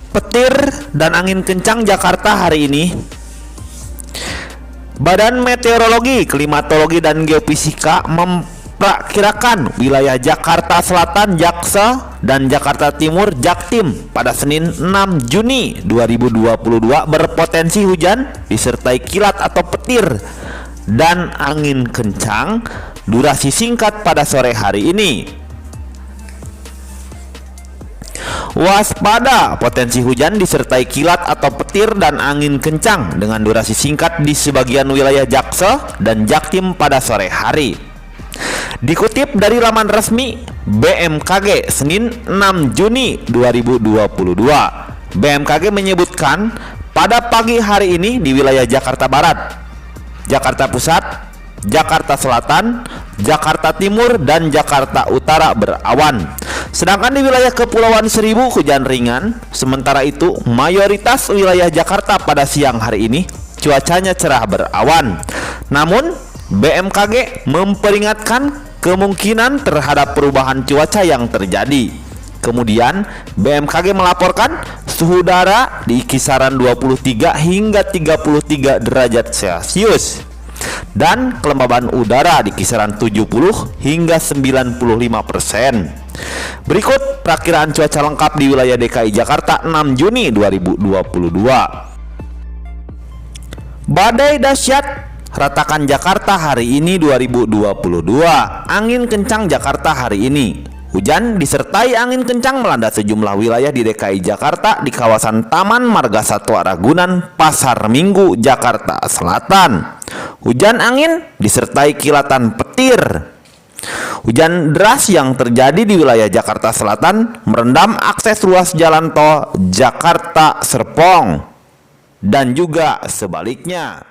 Petir dan angin kencang Jakarta hari ini. Badan Meteorologi, Klimatologi, dan Geofisika memperkirakan wilayah Jakarta Selatan (Jaksa) dan Jakarta Timur (Jaktim) pada Senin 6 Juni 2022 berpotensi hujan disertai kilat atau petir dan angin kencang durasi singkat pada sore hari ini. Waspada potensi hujan disertai kilat atau petir dan angin kencang dengan durasi singkat di sebagian wilayah Jaksa dan Jaktim pada sore hari. Dikutip dari laman resmi BMKG Senin 6 Juni 2022, BMKG menyebutkan pada pagi hari ini di wilayah Jakarta Barat, Jakarta Pusat, Jakarta Selatan, Jakarta Timur, dan Jakarta Utara berawan. Sedangkan di wilayah Kepulauan Seribu hujan ringan. Sementara itu mayoritas wilayah Jakarta pada siang hari ini cuacanya cerah berawan. Namun BMKG memperingatkan kemungkinan terhadap perubahan cuaca yang terjadi. Kemudian BMKG melaporkan suhu udara di kisaran 23 hingga 33 derajat Celcius dan kelembaban udara di kisaran 70 hingga 95%. Berikut perakiraan cuaca lengkap di wilayah DKI Jakarta 6 Juni 2022. Badai dahsyat ratakan Jakarta hari ini 2022. Angin kencang Jakarta hari ini. Hujan disertai angin kencang melanda sejumlah wilayah di DKI Jakarta di kawasan Taman Marga Satwa Ragunan, Pasar Minggu, Jakarta Selatan. Hujan angin disertai kilatan petir. Hujan deras yang terjadi di wilayah Jakarta Selatan merendam akses ruas jalan tol Jakarta Serpong dan juga sebaliknya.